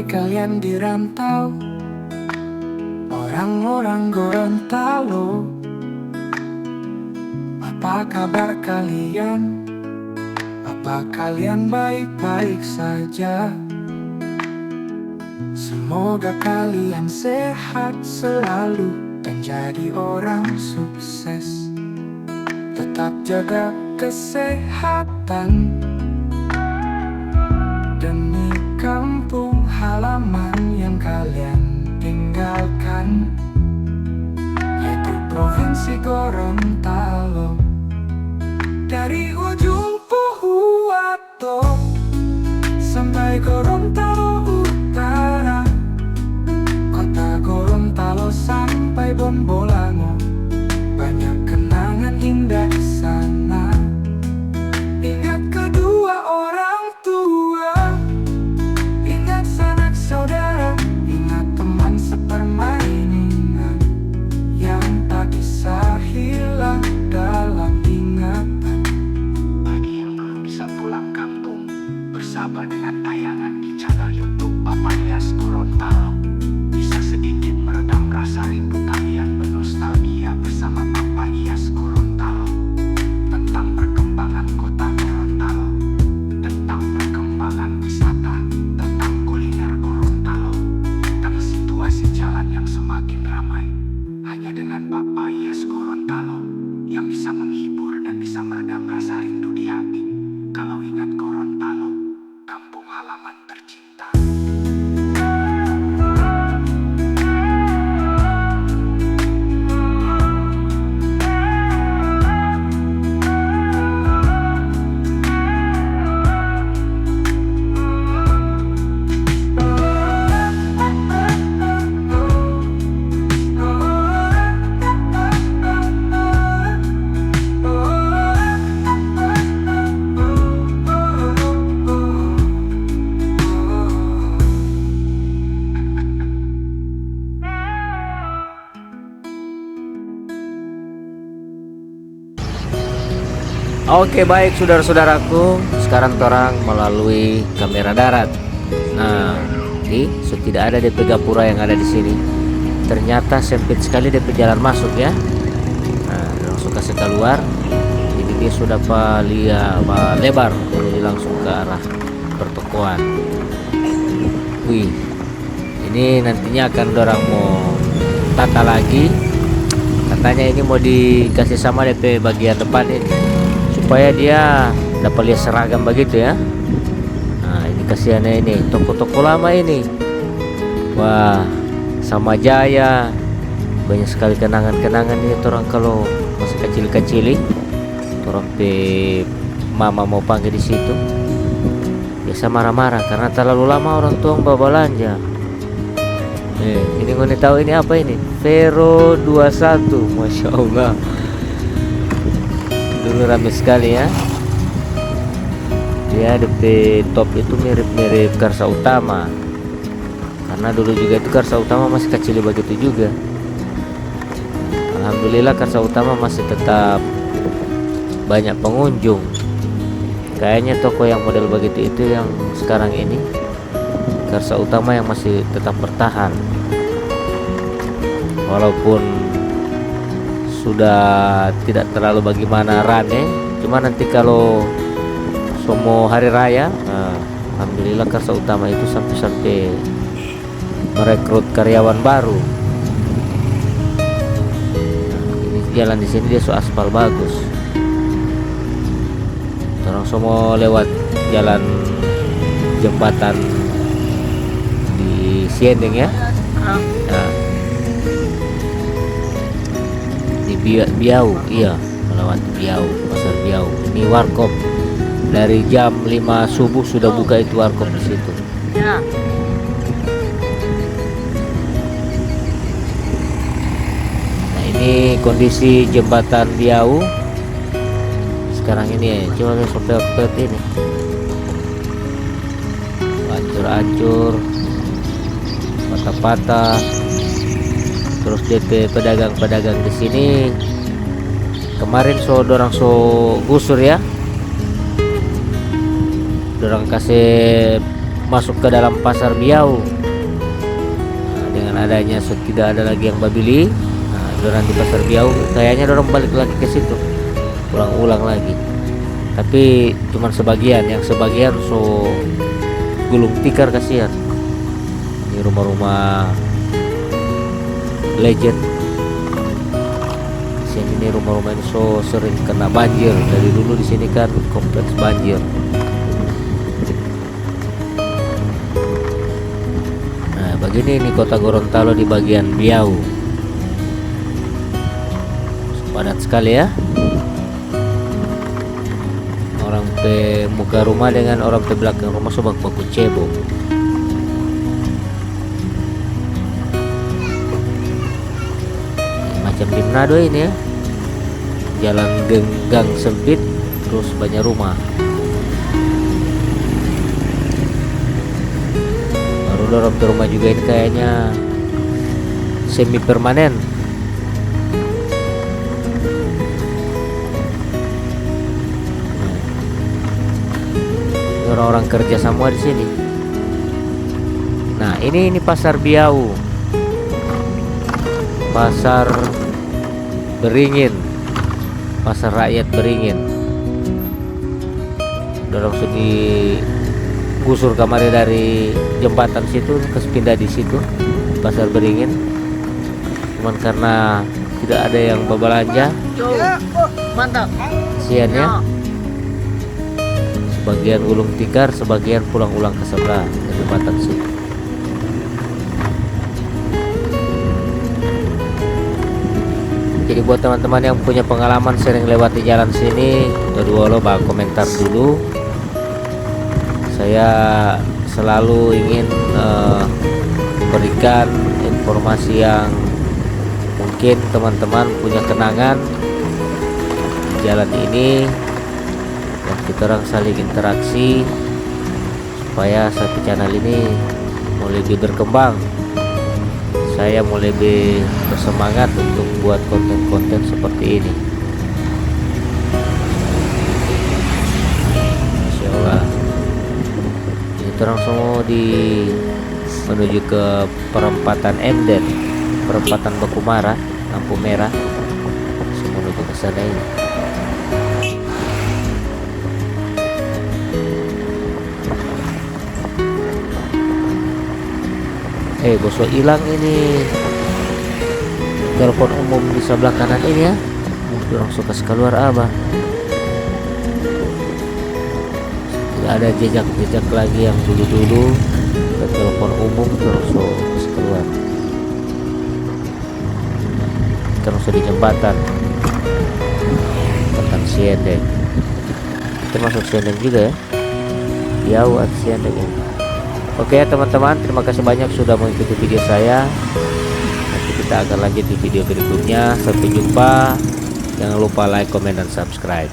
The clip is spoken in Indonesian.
kalian di rantau, orang-orang Gorontalo, apa kabar kalian? Apa kalian baik-baik saja? Semoga kalian sehat selalu dan jadi orang sukses. Tetap jaga kesehatan demi kampung halaman yang kalian tinggalkan, yaitu Provinsi Gorontalo. Dari ujung Pohuwato sampai Gorontalo Utara, kota Gorontalo sampai Bonbolango, banyak kenangan indah di sana. Ingat kedua orang tua, ingat sanak saudara, ingat teman sepermainan yang tak bisa hilang dalam ingatan. Bagi yang belum bisa pulang kampung, bersabar dengan tayangan di channel YouTube Papa Ilyas Gorontalo. Bisa sedikit meredam rasa rindu kalian bernostalgia bersama Papa Ilyas Gorontalo, tentang perkembangan kota Gorontalo, tentang perkembangan wisata, tentang kuliner Gorontalo, tentang situasi jalan yang semakin ramai. Hanya dengan Papa Ilyas Gorontalo yang bisa menghibur dan bisa meredam rasa rindu di hati. Kalau ingat Gorontalo, kampung halaman tercinta. Oke, baik saudara-saudaraku, sekarang orang melalui kamera darat. Nah, so tidak ada DP gapura yang ada di sini. Ternyata sempit sekali DP jalan masuk ya. Nah, langsung kasih keluar. Jadi dia sudah lebar, jadi langsung ke arah pertokoan. Wih, ini nantinya akan dorang mau tata lagi. Katanya ini mau dikasih sama DP bagian depan ini, supaya dia dapat lihat seragam begitu ya. Nah, ini kasihannya ini toko-toko lama ini. Wah, sama Jaya, banyak sekali kenangan-kenangan ini orang kalau masih kecil-kecil. Orang pe mama mau panggil di situ, biasa marah-marah karena terlalu lama orang tua bawa belanja. Ini ngoni tahu ini apa ini? Vero 21, masya Allah. Dulu ramai sekali ya. Dia DP top itu mirip-mirip Karsa Utama, karena dulu juga itu Karsa Utama masih kecil begitu juga. Alhamdulillah Karsa Utama masih tetap banyak pengunjung. Kayaknya toko yang model begitu itu yang sekarang ini Karsa Utama yang masih tetap bertahan, walaupun sudah tidak terlalu bagaimana rame. Cuma nanti kalau semua hari raya, alhamdulillah Karsa Utama itu sampai merekrut karyawan baru. Ini jalan di sini dia aspal bagus. Orang semua lewat jalan jembatan di Siending ya. Nah, Biau, iya, melewati Biau, pasar Biau. Ini warkop dari jam 5 subuh sudah buka itu warkop di situ. Ya. Nah, ini kondisi jembatan Biau sekarang ini ya. Coba lihat sopet ini, hancur-hancur, patah-patah. Terus DP pedagang-pedagang di sini kemarin dorang gusur ya, dorang kasih masuk ke dalam pasar Biau. adanya tidak ada lagi yang babili. Nah, dorang di Pasar Biau kayaknya dorang balik lagi ke situ, ulang-ulang lagi. Tapi cuman sebagian, yang sebagian so gulung tikar, kasihan. Ini rumah-rumah legend. Sini ini rumah-rumah ini so sering kena banjir dari dulu. Di sini kan kompleks banjir. Nah, begini ini kota Gorontalo di bagian Biau. Padat sekali ya. Orang pe muka rumah dengan orang pe belakang rumah so baku cebong. Macam di Manado ini ya, jalan gang sempit terus banyak rumah. Baru dorong ke rumah juga ini kayaknya semi permanen. Orang-orang kerja semua di sini. Nah, ini Pasar Biau. Pasar Beringin. Pasar Rakyat Beringin. Dorong segi gusur kemarin dari jembatan situ ke pindah di situ Pasar Beringin. Cuman karena tidak ada yang berbelanja. Mantap. Siannya sebagian gulung tikar, sebagian pulang-ulang ke sebelah ke jembatan situ. Jadi buat teman-teman yang punya pengalaman sering lewati jalan sini, kedua lo komentar dulu. Saya selalu ingin berikan informasi yang mungkin teman-teman punya kenangan di jalan ini, dan kita orang saling interaksi supaya satu channel ini mau lebih berkembang. Saya mau lebih bersemangat untuk buat konten-konten seperti ini. Masya Allah. Ini terang semua menuju ke perempatan Emden, perempatan Bakumara, lampu merah. Semua menuju ke sana ini. Bosok hilang ini telepon umum di sebelah kanan ini ya. Orang suka keluar abah. Tidak ada jejak-jejak lagi yang dulu-dulu. Ke telepon umum terus keluar. Terus di jembatan tentang Siendeng. Termasuk Siendeng juga ya. Biau atau Siendeng ini. Oke ya teman-teman, terima kasih banyak sudah mengikuti video saya. Nanti kita akan lanjut di video berikutnya. Sampai jumpa. Jangan lupa like, comment, dan subscribe.